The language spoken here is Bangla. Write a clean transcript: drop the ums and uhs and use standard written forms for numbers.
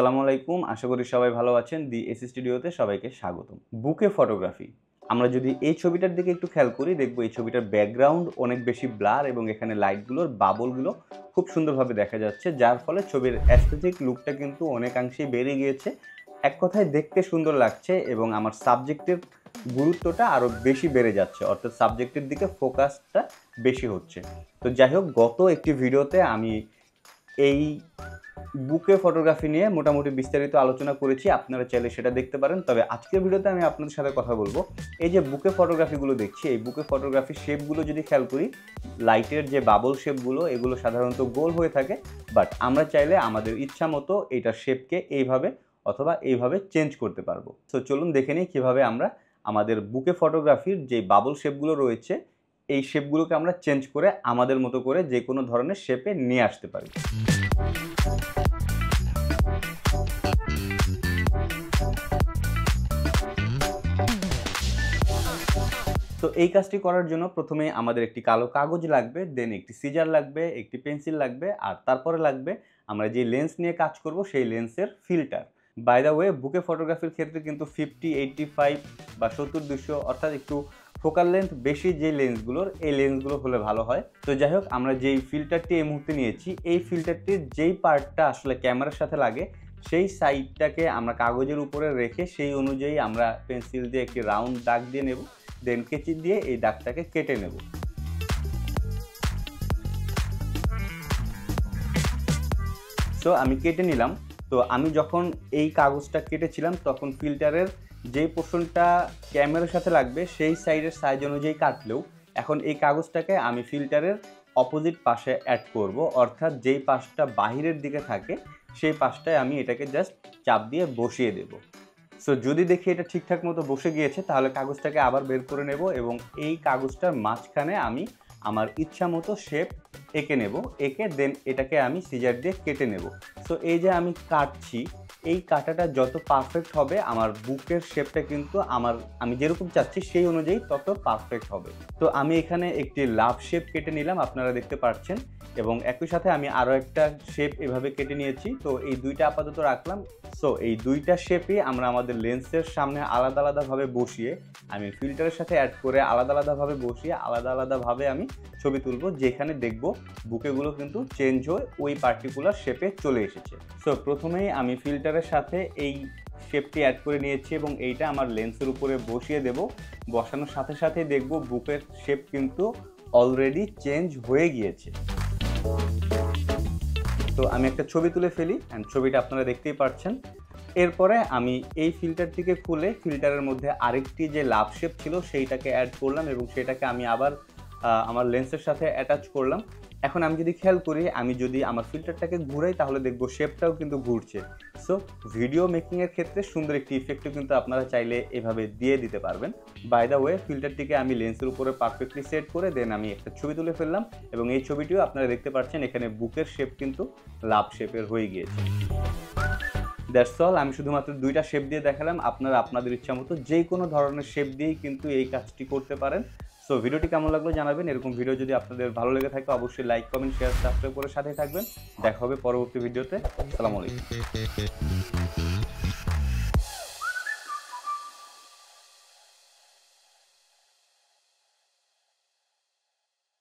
আসসালামু আলাইকুম, আশা করি সবাই ভালো আছেন। দি এসি স্টুডিওতে সবাইকে স্বাগতম। বুকে ফটোগ্রাফি, আমরা যদি এই ছবিটার দিকে একটু খেয়াল করি, দেখবো এই ছবিটার ব্যাকগ্রাউন্ড অনেক বেশি ব্লার এবং এখানে লাইটগুলোর বাবলগুলো খুব সুন্দরভাবে দেখা যাচ্ছে, যার ফলে ছবির অ্যাস্থেটিক লুকটা কিন্তু অনেকাংশেই বেড়ে গিয়েছে। এক কথায় দেখতে সুন্দর লাগছে এবং আমার সাবজেক্টের গুরুত্বটা আরও বেশি বেড়ে যাচ্ছে, অর্থাৎ সাবজেক্টের দিকে ফোকাসটা বেশি হচ্ছে। তো যাই হোক, গত একটি ভিডিওতে আমি এই বুকে ফটোগ্রাফি নিয়ে মোটামুটি বিস্তারিত আলোচনা করেছি, আপনারা চাইলে সেটা দেখতে পারেন। তবে আজকের ভিডিওতে আমি আপনাদের সাথে কথা বলবো, এই যে বুকে ফটোগ্রাফিগুলো দেখছি, এই বুকে ফটোগ্রাফির শেপগুলো যদি খেয়াল করি, লাইটের যে বাবল শেপগুলো, এগুলো সাধারণত গোল হয়ে থাকে, বাট আমরা চাইলে আমাদের ইচ্ছা মতো এইটার শেপকে এইভাবে অথবা এইভাবে চেঞ্জ করতে পারবো। তো চলুন দেখে নিই কীভাবে আমরা আমাদের বুকে ফটোগ্রাফির যে বাবল শেপগুলো রয়েছে, এই শেপগুলোকে আমরা চেঞ্জ করে আমাদের মতো করে যে কোনো ধরনের শেপে নিয়ে আসতে পারি। তো এই কাজটি করার জন্য প্রথমে আমাদের একটি কালো কাগজ লাগবে, দেন একটি সিজার লাগবে, একটি পেন্সিল লাগবে, আর তারপরে লাগবে আমরা যে লেন্স নিয়ে কাজ করব সেই লেন্সের ফিল্টার। বাই দ্য ওয়ে, বুকে ফটোগ্রাফির ক্ষেত্রে কিন্তু 50, 85 বা 70, 200 অর্থাৎ একটু ফোকাল লেন্থ বেশি যে লেন্সগুলোর, এই লেন্সগুলো হলে ভালো হয়। তো যাই হোক, আমরা যেই ফিল্টারটি এই মুহূর্তে নিয়েছি, এই ফিল্টারটির যেই পার্টটা আসলে ক্যামেরার সাথে লাগে সেই সাইডটাকে আমরা কাগজের উপরে রেখে সেই অনুযায়ী আমরা পেন্সিল দিয়ে একটি রাউন্ড দাগ দিয়ে নেব, দেন কেচি দিয়ে এই দাগটাকে কেটে নেব। সো আমি কেটে নিলাম। তো আমি যখন এই কাগজটা কেটেছিলাম তখন ফিল্টারের যেই পোর্শনটা ক্যামেরার সাথে লাগবে সেই সাইডের সাইজ অনুযায়ী কাটলেও, এখন এই কাগজটাকে আমি ফিল্টারের অপোজিট পাশে অ্যাড করব, অর্থাৎ যেই পাশটা বাহিরের দিকে থাকে সেই পাশটায় আমি এটাকে জাস্ট চাপ দিয়ে বসিয়ে দেব। সো যদি দেখি এটা ঠিকঠাক মতো বসে গিয়েছে, তাহলে কাগজটাকে আবার বের করে নেব এবং এই কাগজটার মাঝখানে আমি আমার ইচ্ছা মতো শেপ এঁকে নেব, এঁকে দেন এটাকে আমি সিজার দিয়ে কেটে নেব। সো এই যে আমি কাটছি, এই কাটাটা যত পারফেক্ট হবে আমার বুকের শেপটা কিন্তু আমি যেরকম চাচ্ছি সেই অনুযায়ী তত পারফেক্ট হবে। তো আমি এখানে একটি লাভ শেপ কেটে নিলাম, আপনারা দেখতে পাচ্ছেন, এবং একই সাথে আমি আরও একটা শেপ এভাবে কেটে নিয়েছি। তো এই দুইটা আপাতত রাখলাম। সো এই দুইটা শেপই আমরা আমাদের লেন্সের সামনে আলাদা আলাদাভাবে বসিয়ে, আমি ফিল্টারের সাথে অ্যাড করে আলাদা আলাদাভাবে বসিয়ে আলাদা আলাদাভাবে আমি ছবি তুলব, যেখানে দেখব বুকেগুলো কিন্তু চেঞ্জ হয়ে ওই পার্টিকুলার শেপে চলে এসেছে। সো প্রথমেই আমি ফিল্টারের সাথে এই শেপটি অ্যাড করে নিয়েছি এবং এইটা আমার লেন্সের উপরে বসিয়ে দেব। বসানোর সাথে সাথেই দেখব বুকের শেপ কিন্তু অলরেডি চেঞ্জ হয়ে গিয়েছে। তো আমি একটা ছবি তুলে ফেলি, অ্যান্ড ছবিটা আপনারা দেখতেই পাচ্ছেন। এরপরে আমি এই ফিল্টারটিকে খুলে ফিল্টারের মধ্যে আরেকটি যে লাভ শেপ ছিল সেইটাকে অ্যাড করলাম এবং সেটাকে আমি আবার আমার লেন্সের সাথে অ্যাটাচ করলাম। এখন আমি যদি খেয়াল করি, আমি যদি আমার ফিল্টারটাকে ঘুরাই তাহলে দেখব শেপটাও কিন্তু ঘুরছে। সো ভিডিও মেকিংয়ের ক্ষেত্রে সুন্দর একটি ইফেক্টও কিন্তু আপনারা চাইলে এভাবে দিয়ে দিতে পারবেন। বাই দ্য ওয়ে, ফিল্টারটিকে আমি লেন্সের উপরে পারফেক্টলি সেট করে দেন আমি একটা ছবি তুলে ফেললাম এবং এই ছবিটিও আপনারা দেখতে পাচ্ছেন, এখানে বুকের শেপ কিন্তু লাভ শেপের হয়ে গিয়েছে। That's all. আমি শুধুমাত্র দুইটা শেপ দিয়ে দেখালাম, আপনারা আপনাদের ইচ্ছা মতো যে কোনো ধরনের শেপ দিয়েই কিন্তু এই কাজটি করতে পারেন। সো ভিডিওটি কেমন লাগলো জানাবেন। এরকম ভিডিও যদি আপনাদের ভালো লেগে থাকে অবশ্যই লাইক, কমেন্ট, শেয়ার, সাবস্ক্রাইব করে সাথে থাকবেন। দেখা হবে পরবর্তী ভিডিওতে। আসসালামু আলাইকুম।